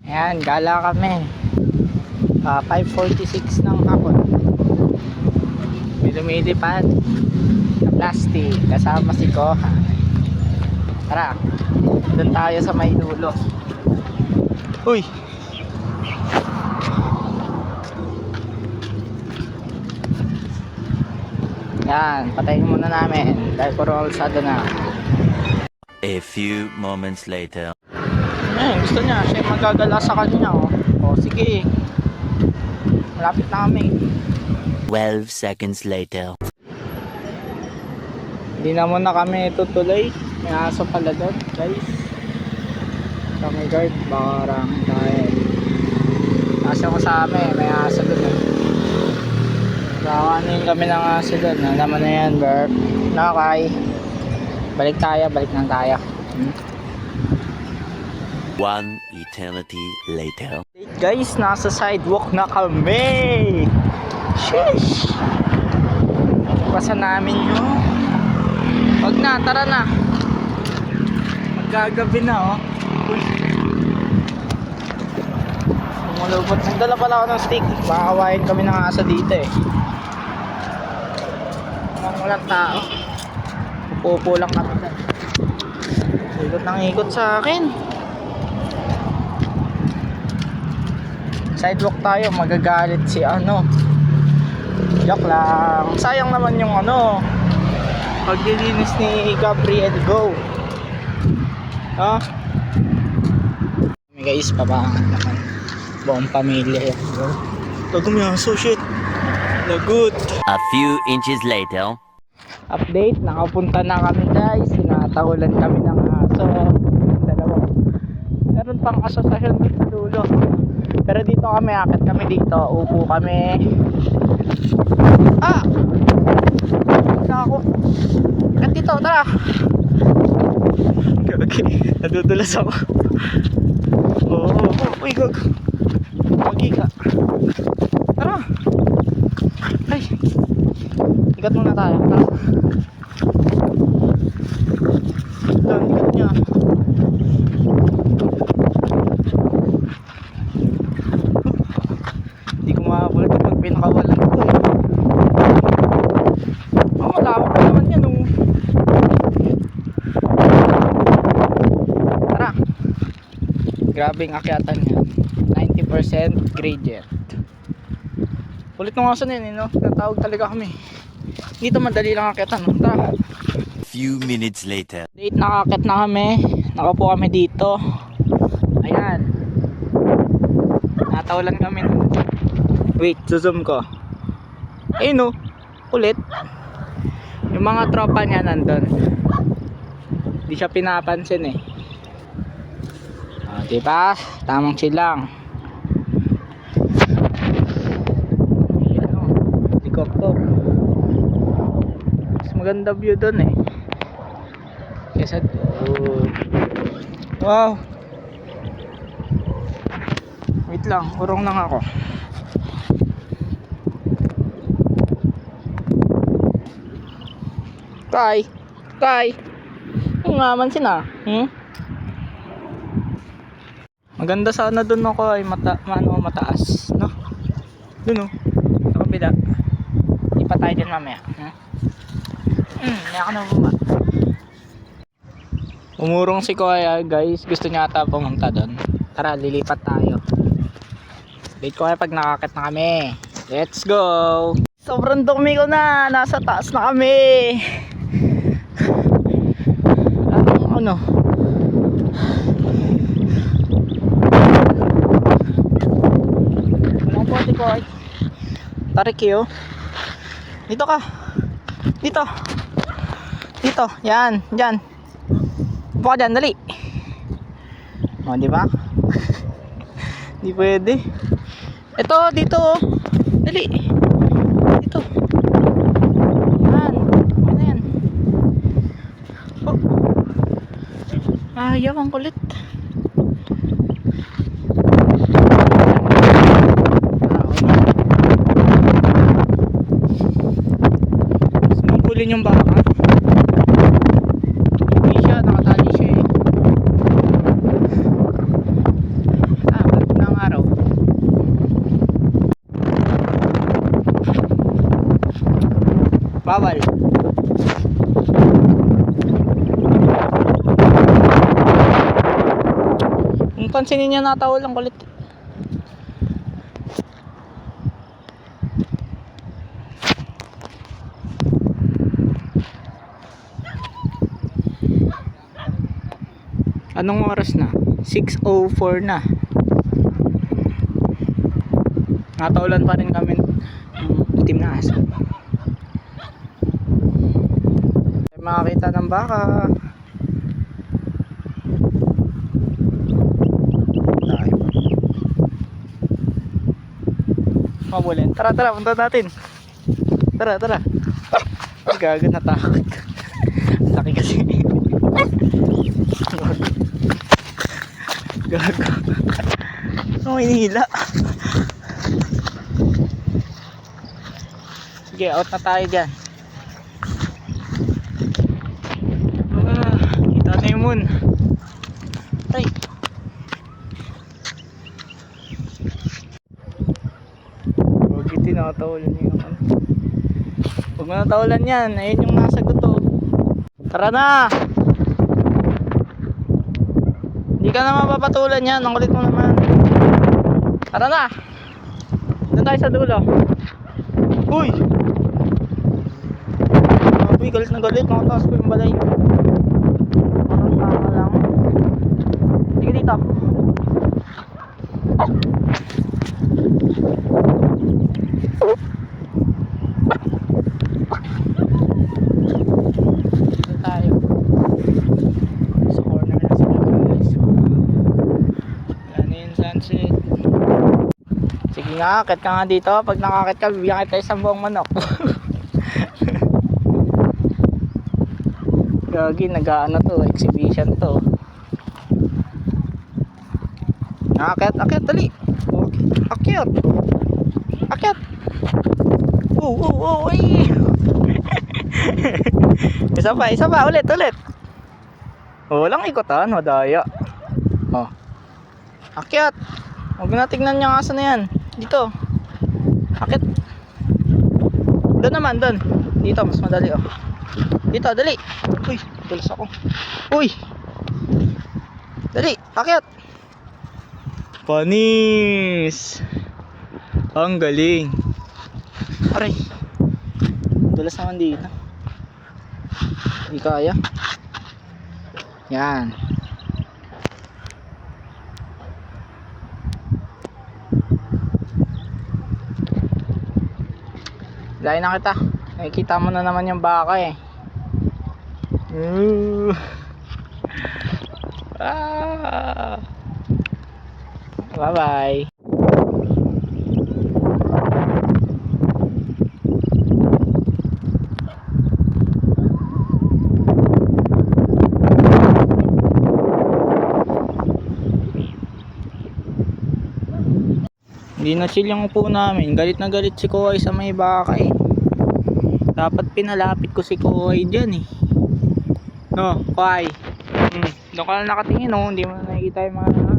Ayan, gala kami. 5:46 ng hapon. May lumilipad na plastic kasama si Koha. Tara, doon tayo sa may dulo. Uy! Yan, patayin muna namin dahil puro alsada na. A few moments later. Gusto niya, siya yung magagala sa kanya. O sige, malapit na kami. 12 seconds later. Hindi na muna kami tutuloy. May aso pala doon, guys. Kami guard, barang dahil nasa ko sa amin, may aso doon. Kakanin kami ng aso doon. Naman na yan, Burp. Nakay. Balik lang tayo. One eternity later. Guys, nasa sidewalk na kami. Sheesh. Pasa namin yun. Wag na, tara na. Magagabi na, oh. Uy. Malubot. Nagdala pala ako ng stick. Makawain kami ng asa dito eh. Walang tao. Upo lang kami. Ikot ng ikot sa akin. Sidewalk tayo, magagalit si ano. Joke lang. Sayang naman yung ano, paglilinis ni Gabriel Go. Ha? Guys, pabangat naman. Buong pamilya yan. Tagumiyaso, shit. Lagot. A few inches later. Update, nakapunta na kami guys. Tinatahulan kami ng aso. Dalawa. Meron pang asosasyon dito sa dulo. Pero dito kami, akit kami dito. Upo kami. Ah! Wala ako. Akit dito, tara. Okay, nadudulas ako. Oo, uy, gag. Pagi ka. Tara. Ay. Ikat muna tayo. Tara. Lang, ikat niya. Hindi ko makakulit pag pinakawalan ko eh. Wala ako pa naman yan oh. Tara. Grabing akyatan yan. 90% gradient. Kulit ng aso na yun, no? Natawag talaga kami. Dito madali lang akyatan, no? Tara. Few minutes later. Date, nakakit na kami. Nakapo kami dito. Ayan. Natawalan kami. Wait, zoom ko. Ayun no. Kulit. Yung mga tropa niya nandun. Hindi siya pinapansin eh. Diba? Tamang chill lang. Ayan o. Helicopter. Mas maganda view dun eh. Kesa wow. Wait lang, urong lang ako. Kay. Yung naman sina. Maganda sana dun ako ay mataas, no? Dun oh. Sa kabila. Di pa tayo din mamaya. Hindi ako na bumaba. Umurong si Kuya guys, gusto niya ata pumunta doon. Tara, lilipat tayo. Wait ko kaya pag nakakit na kami. Let's go! Sobrang dumi ko na, nasa taas na kami. Ano? Walang pote ko ay. Tarik yun. Dito ka. Dito. Yan, dyan. Upo ka dyan, dali. O, di ba? Di pwede. Ito, dito. Dali. Dito. Yan. Ano yan? Oh. Ayaw, ang kulit. Sumungkulin yung baka. Hindi siya, nakatali siya eh. Bawal. Kung pansinin niya natawa lang kulit. Anong oras na? 6:04 na. Nataulan pa rin kami ng itim na aso. Ay makakita ng baka. Tayo. Mabulin. Tara, tara, punta natin. Tara, tara. Gago, natakot. Laki kasi. Gago. Oh, inihila. Sige, out na tayo dyan. Kita na yung moon. Ay. Huwag tinatawalan niyo yung ano. Huwag mo natawalan yan. Ayun yung nasa guto. Tara na! Hindi ka na mapapatulan yan. Ang kulit mo naman. Tara na! Doon tayo sa dulo. Uy! Uy, galit na galit. Makataas ko yung balay. Parang tama lang. Sige dito. Dito tayo. Sa corner na sila guys. Yan yung sunset. Sige nga, akit ka nga dito. Pag nakakit ka, bibigyan kita isang buong manok. Gagi, nag-ano to, exhibition to. Akit, akit, dali. Akyat. Akyat. Ay. Isa pa, ulit. Walang ikutan, madaya. Oh. Akyat. Huwag na tignan yung aso na yan. Dito. Akit. Doon naman, doon. Dito, mas madali, oh. Dito, dali. Uy, tulas ako. Uy. Dali, akyat. Panis. Ang galing. Aray. Tulas naman dito. Hindi kaya. Yan. Lain na kita. Nakikita mo na naman yung baka eh. Bye bye. Hindi na chill yung upo namin. Galit na galit si Kuway sa may baka eh. Dapat pinalapit ko si Kuway dyan eh. No, Kuway. Doon ka na nakatingin oh. Hindi mo na nakikita yung mga ano.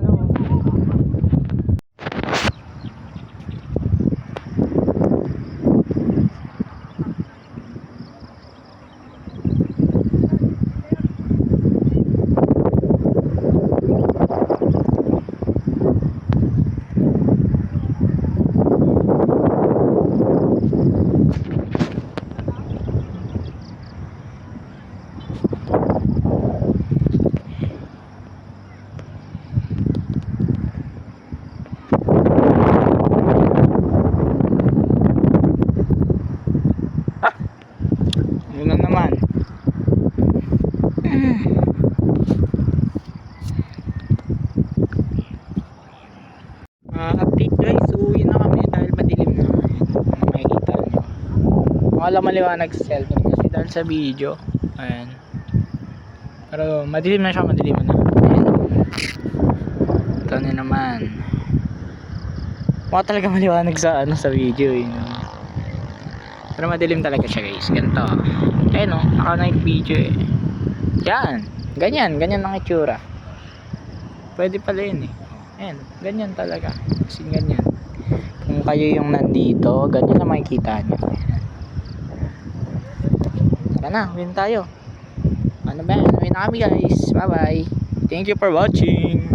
Yun na naman. Update guys, uwi na kami dahil madilim na. Makikita nyo. Wala maliwanag sa cellphone kasi dahil sa video. Ayan. Pero madilim na siya, madilim na. Ayan. Ito na naman. Mukha talaga maliwanag sa ano sa video eh. Pero madilim talaga siya guys. Ganito. Ayun o, naka night video eh. Yan. Ganyan ang itsura. Pwede pala yun eh. Ayan, ganyan talaga. Kasi ganyan. Kung kayo yung nandito, ganyan na makikita nyo. Tara na, win tayo. Ano ba? Win na kami guys. Bye bye. Thank you for watching.